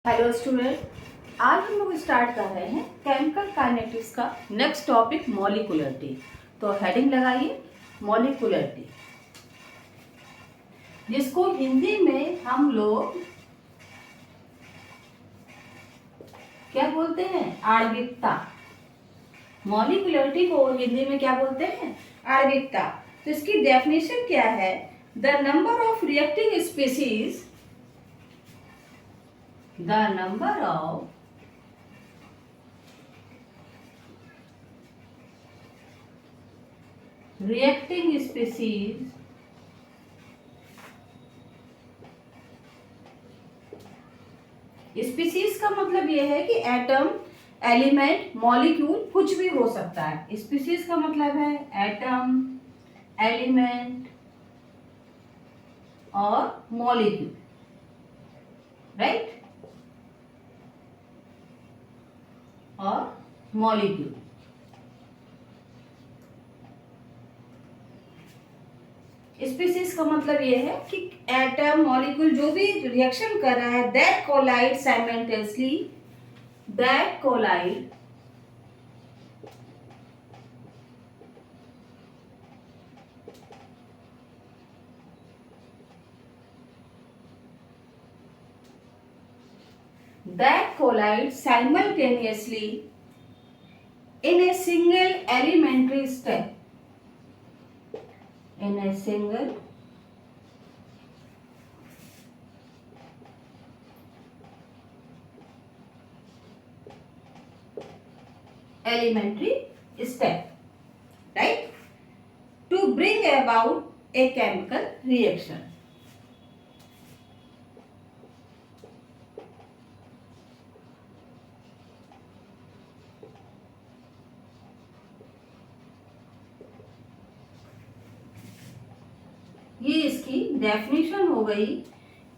Hello student, आज हम लोग स्टार्ट कर रहे हैं केमिकल काइनेटिक्स का नेक्स्ट टॉपिक मॉलिक्यूलरिटी। तो हेडिंग लगाइए मॉलिक्यूलरिटी, जिसको हिंदी में हम लोग क्या बोलते हैं? आणविकता। मॉलिक्यूलरिटी को हिंदी में क्या बोलते हैं? आणविकता। तो इसकी डेफिनेशन क्या है? The number of reacting species, the number of reacting species species का मतलब यह है कि एटम, एलिमेंट, मॉलिक्यूल कुछ भी हो सकता है। स्पीसीज का मतलब है एटम, एलिमेंट और मॉलिक्यूल, राइट? और मॉलिक्यूल। स्पीसीज का मतलब यह है कि एटम, मॉलिक्यूल जो भी रिएक्शन कर रहा है, that collide simultaneously, that collide simultaneously in a single elementary step, in a single elementary step, right? To bring about a chemical reaction. ये इसकी डेफिनेशन हो गई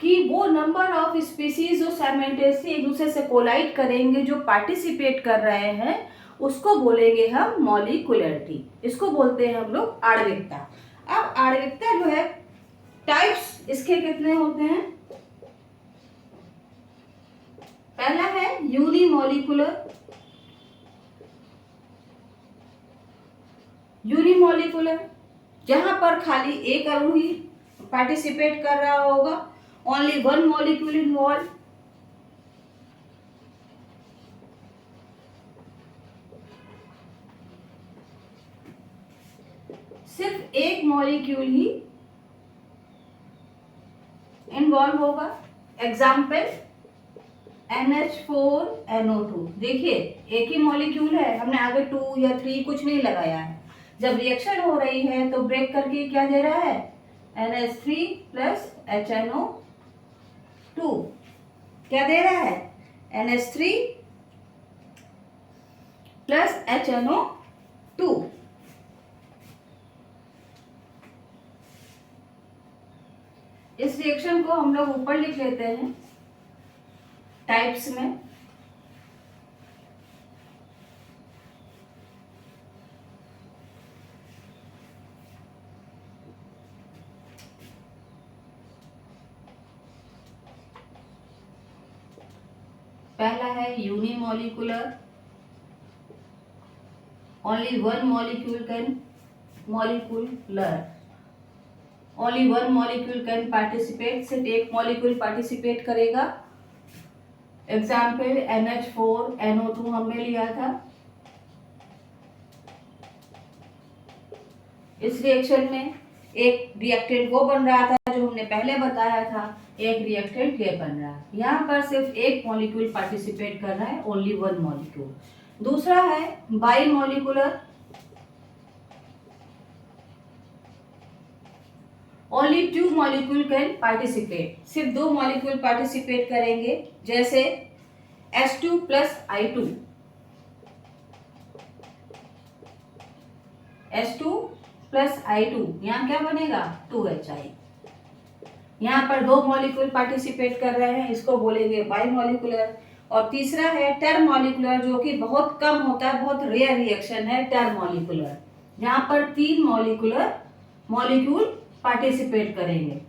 कि वो नंबर ऑफ स्पीसीज जो साइमल्टेनियसली एक दूसरे से कोलाइड करेंगे, जो पार्टिसिपेट कर रहे हैं, उसको बोलेंगे हम मॉलिक्यूलरिटी। इसको बोलते हैं हम लोग आणविकता। अब आणविकता जो है, टाइप्स इसके कितने होते हैं? पहला है यूनिमॉलिक्यूलर। यूनिमॉलिक्यूलर जहां पर खाली एक अणु ही पार्टिसिपेट कर रहा होगा, ओनली वन मॉलिक्यूल इन्वॉल्व। सिर्फ एक मॉलिक्यूल ही इन्वॉल्व होगा। Example NH4NO2। देखिए एक ही मॉलिक्यूल है, हमने आगे 2 या 3 कुछ नहीं लगाया है। जब रिएक्शन हो रही है तो ब्रेक करके क्या दे रहा है? NH3 plus HNO2। क्या दे रहा है? NH3 plus HNO2। इस रिएक्शन को हम लोग ऊपर लिख लेते हैं टाइप्स में। पहला है unimolecular, only one molecule can participate, सिर्फ एक मॉलिक्यूल पार्टिसिपेट करेगा। एग्जाम्पल NH4NO2 हमने लिया था। इस रिएक्शन में एक रिएक्टेंट वो बन रहा था जो हमने पहले बताया था, एक रिएक्टेंट ये बन रहा है। यहाँ पर सिर्फ एक मॉलिक्यूल पार्टिसिपेट कर रहा है, ओनली वन मॉलिक्यूल। दूसरा है by molecular, only 2 molecule can participate, सिर्फ 2 मॉलिक्यूल पार्टिसिपेट करेंगे। जैसे H2 plus I2, H2 plus I2, यहाँ क्या बनेगा? 2HI। यहाँ पर 2 मॉलिक्यूल पार्टिसिपेट कर रहे हैं, इसको बोलेंगे बाई मॉलिक्यूलर। और तीसरा है टर मॉलिक्यूलर, जो कि बहुत कम होता है, बहुत रेयर रिएक्शन है टर मॉलिक्यूलर, जहाँ पर 3 मॉलिक्यूल पार्टिसिपेट करेंगे।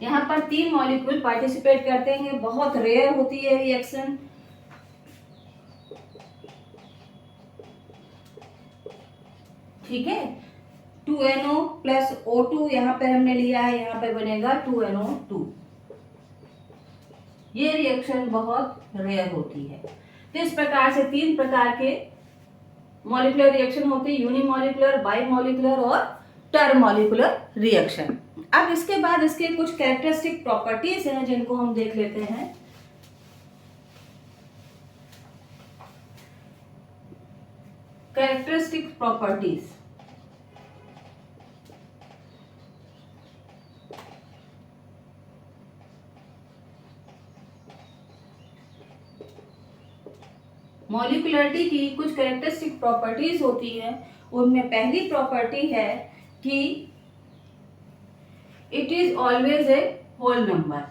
यहाँ पर 3 मॉलिक्यूल पार्टिसिपेट करते हैं, बहुत रेयर होती है रिएक्शन। ठीक है, 2NO प्लस O2 यहाँ पर हमने लिया है, यहाँ पे बनेगा 2NO2। ये रिएक्शन बहुत रेयर होती है। तो इस प्रकार से 3 प्रकार के मॉलिक्यूलर रिएक्शन होती है, यूनिमॉलिक्यूलर, बाइमॉलिक्यूलर और टर्मॉलिक्यूलर रिएक्शन। अब इसके बाद इसके कुछ कैरेक्टरिस्टिक प्रॉपर्टीज हैं जिनको हम देख लेते हैं। कैरेक्टरिस्टिक प्रॉपर्टीज, मॉलिक्यूलरिटी की कुछ कैरेक्टरिस्टिक प्रॉपर्टीज होती है। उनमें पहली प्रॉपर्टी है कि it is always a whole number.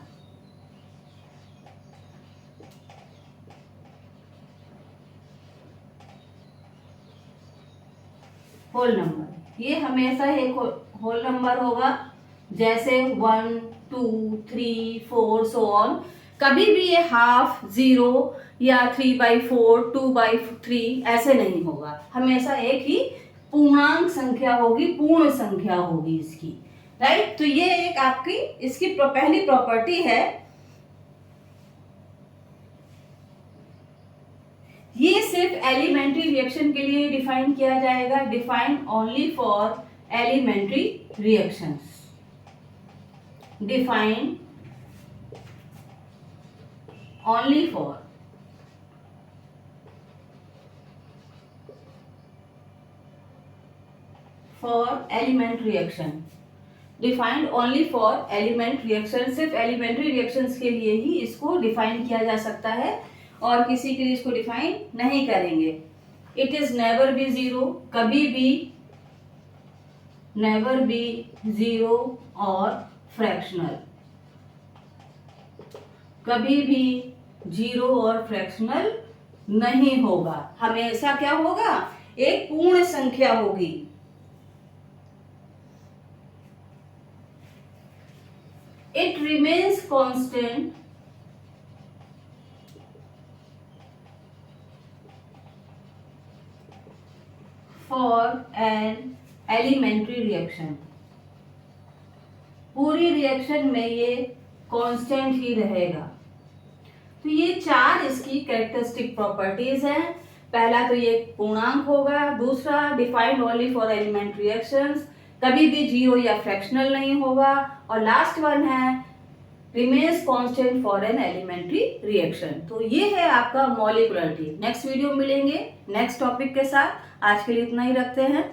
Whole number, ये हमेशा एक होल नंबर होगा, जैसे 1, 2, 3, 4 सो ऑन। कभी भी ये हाफ, 0 या 3/4, 2/3 ऐसे नहीं होगा, हमेशा एक ही पूर्णांक संख्या होगी, पूर्ण संख्या होगी इसकी, राइट। तो ये एक आपकी इसकी पहली प्रॉपर्टी है। ये सिर्फ एलिमेंट्री रिएक्शन के लिए डिफाइन किया जाएगा, define only for elementary reactions, define only for element reaction, defined only for element reaction. सिर्फ एलिमेंट्री रिएक्शंस के लिए ही इसको डिफाइन किया जा सकता है और किसी के लिए इसको डिफाइन नहीं करेंगे। इट इज नेवर बी 0, कभी भी नेवर बी 0 और फ्रैक्शनल, कभी भी 0 और फ्रैक्शनल नहीं होगा, हमेशा क्या होगा, एक पूर्ण संख्या होगी। It remains constant for an elementary reaction। पूरी रिएक्शन में ये कांस्टेंट ही रहेगा। तो ये 4 इसकी कैरेक्टरिस्टिक प्रॉपर्टीज हैं। पहला तो ये पूर्णांक होगा, दूसरा defined only for elementary reactions, कभी भी 0 या फ्रैक्शनल नहीं होगा, और लास्ट वन है remains constant for an elementary reaction. तो ये है आपका मॉलिक्यूलरिटी। नेक्स्ट वीडियो में मिलेंगे नेक्स्ट टॉपिक के साथ। आज के लिए इतना ही रखते हैं।